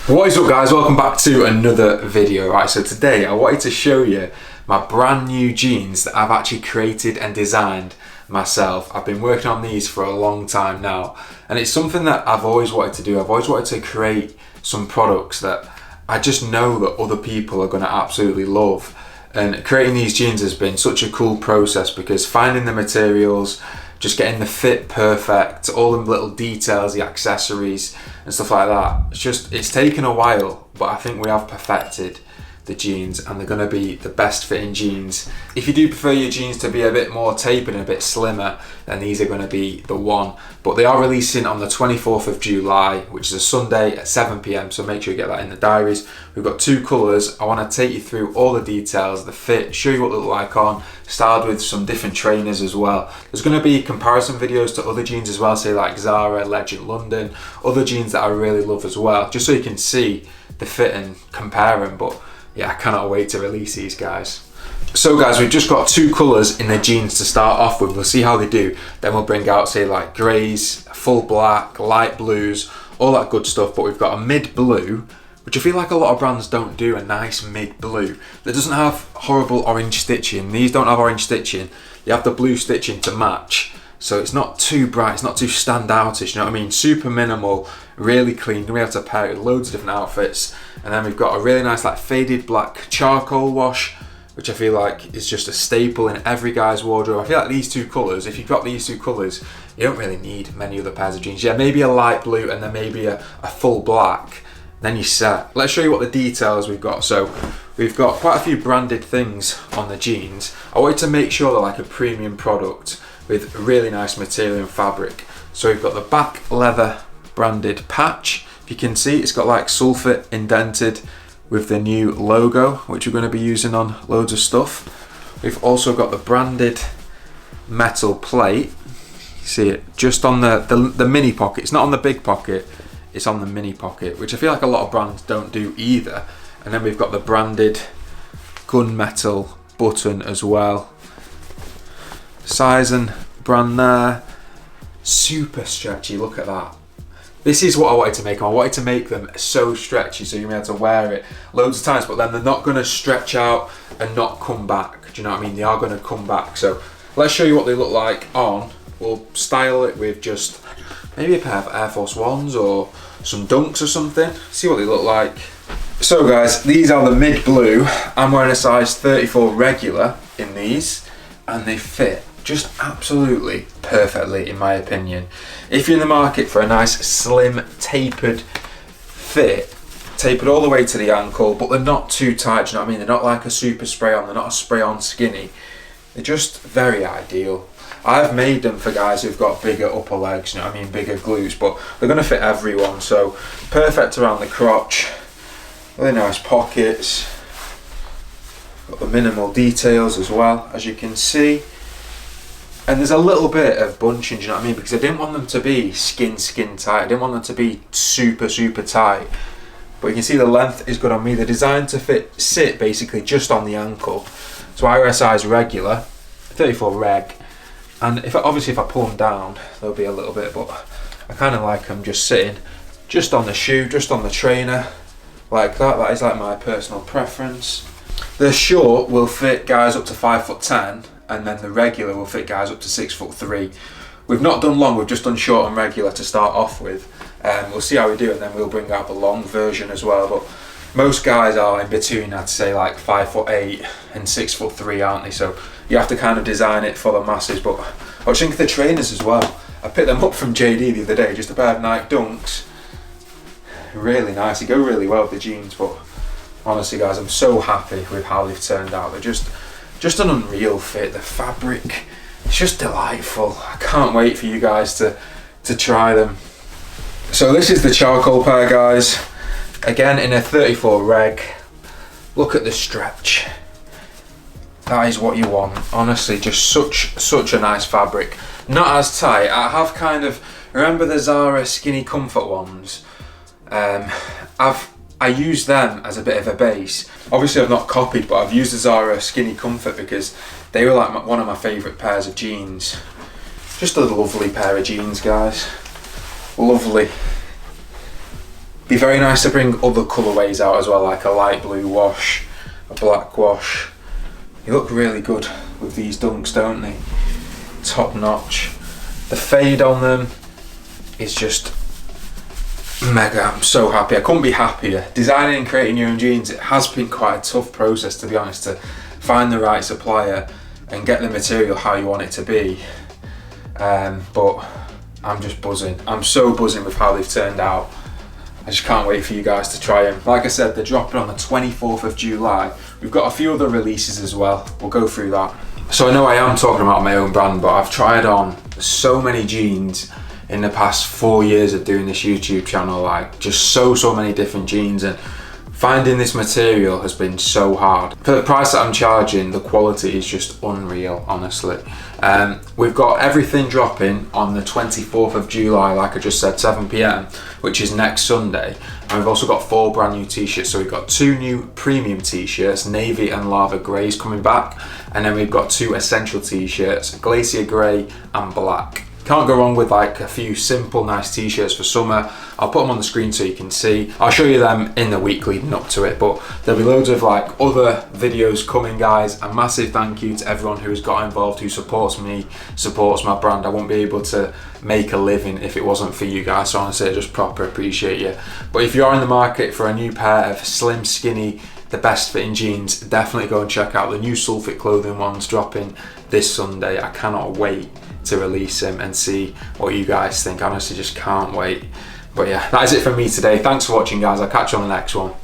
What is up guys, welcome back to another video. Right, so today I wanted to show you my brand new jeans that I've actually created and designed myself. I've been working on these for a long time now, and it's something that I've always wanted to do. I've always wanted to create some products that I just know that other people are going to absolutely love. And creating these jeans has been such a cool process because finding the materials, just getting the fit perfect, all the little details, the accessories and stuff like that. It's taken a while, but I think we have perfected the jeans and they're gonna be the best fitting jeans. If you do prefer your jeans to be a bit more tapered and a bit slimmer, then these are gonna be the one. But they are releasing on the 24th of July, which is a Sunday at 7 PM, so make sure you get that in the diaries. We've got two colours. I wanna take you through all the details, the fit, show you what they look like on, styled with some different trainers as well. There's gonna be comparison videos to other jeans as well, say like Zara, Legend London, other jeans that I really love as well, just so you can see the fit and compare them. But yeah, I cannot wait to release these guys. So guys, we've just got two colours in the jeans to start off with. We'll see how they do. Then we'll bring out say like greys, full black, light blues, all that good stuff. But we've got a mid blue, which I feel like a lot of brands don't do, a nice mid blue. That doesn't have horrible orange stitching. These don't have orange stitching. You have the blue stitching to match. So it's not too bright, it's not too standoutish, you know what I mean? Super minimal, really clean, you'll be able to pair it with loads of different outfits. And then we've got a really nice like faded black charcoal wash, which I feel like is just a staple in every guy's wardrobe. I feel like these two colours, if you've got these two colours, you don't really need many other pairs of jeans. Yeah, maybe a light blue and then maybe a full black, then you're set. Let's show you what the details we've got. So we've got quite a few branded things on the jeans. I wanted to make sure they're like a premium product with really nice material and fabric. So we've got the back leather branded patch. If you can see, it's got like sulfate indented with the new logo, which we're going to be using on loads of stuff. We've also got the branded metal plate. You see it just on the mini pocket. It's not on the big pocket, it's on the mini pocket, which I feel like a lot of brands don't do either. And then we've got the branded gunmetal button as well. Size and brand there. Super stretchy, look at that. This is what I wanted to make them. I wanted to make them so stretchy so you're going to be able to wear it loads of times, but then they're not going to stretch out and not come back. Do you know what I mean? They are going to come back. So let's show you what they look like on. We'll style it with just maybe a pair of Air Force Ones or some Dunks or something. See what they look like. So guys, these are the mid blue. I'm wearing a size 34 regular in these and they fit just absolutely perfectly in my opinion. If you're in the market for a nice slim tapered fit, tapered all the way to the ankle, but they're not too tight, you know what I mean? They're not like a super spray on, they're not a spray on skinny. They're just very ideal. I've made them for guys who've got bigger upper legs, you know what I mean, bigger glutes, but they're gonna fit everyone. So perfect around the crotch, really nice pockets, got the minimal details as well, as you can see. And there's a little bit of bunching, do you know what I mean? Because I didn't want them to be skin tight. I didn't want them to be super tight. But you can see the length is good on me. They're designed to sit basically just on the ankle. So I wear a size regular, 34 reg. And obviously if I pull them down, there'll be a little bit, but I kind of like them just sitting just on the shoe, just on the trainer, like that. That is like my personal preference. The short will fit guys up to 5'10", and then the regular will fit guys up to 6'3". We've not done long, we've just done short and regular to start off with. We'll see how we do, and then we'll bring out the long version as well. But most guys are in between, I'd say, like 5'8" and 6'3", aren't they? So you have to kind of design it for the masses. But I was thinking of the trainers as well. I picked them up from JD the other day, just a pair of Nike Dunks. Really nice, they go really well with the jeans. But honestly guys, I'm so happy with how they've turned out. They're just an unreal fit. The fabric, it's just delightful. I can't wait for you guys to try them. So this is the charcoal pair, guys. Again in a 34 reg. Look at the stretch. That is what you want. Honestly, just such a nice fabric. Not as tight. I have kind of, remember the Zara skinny comfort ones? I use them as a bit of a base. Obviously I've not copied, but I've used the Zara Skinny Comfort because they were like one of my favourite pairs of jeans. Just a lovely pair of jeans, guys. Lovely. Be very nice to bring other colourways out as well, like a light blue wash, a black wash. They look really good with these dunks, don't they? Top notch. The fade on them is just mega. I'm so happy. I couldn't be happier. Designing and creating your own jeans, it has been quite a tough process, to be honest, to find the right supplier and get the material how you want it to be. But I'm just buzzing. I'm so buzzing with how they've turned out. I just can't wait for you guys to try them. Like I said, they're dropping on the 24th of July. We've got a few other releases as well. We'll go through that. So I know I am talking about my own brand, but I've tried on so many jeans in the past 4 years of doing this YouTube channel, like just so many different jeans, and finding this material has been so hard. For the price that I'm charging, the quality is just unreal, honestly. We've got everything dropping on the 24th of July, like I just said, 7 PM, which is next Sunday. And we've also got 4 brand new t-shirts. So we've got 2 new premium t-shirts, navy and lava greys coming back. And then we've got 2 essential t-shirts, glacier grey and black. Can't go wrong with like a few simple nice t-shirts for summer. I'll put them on the screen so you can see. I'll show you them in the week leading up to it, but there'll be loads of like other videos coming, guys. A massive thank you to everyone who has got involved, who supports me, supports my brand. I wouldn't be able to make a living if it wasn't for you guys, so honestly I just proper appreciate you. But if you are in the market for a new pair of slim, skinny, the best fitting jeans, definitely go and check out the new Sulfit clothing ones dropping this Sunday. I cannot wait to release them and see what you guys think. I honestly just can't wait. But yeah, that is it from me today. Thanks for watching, guys. I'll catch you on the next one.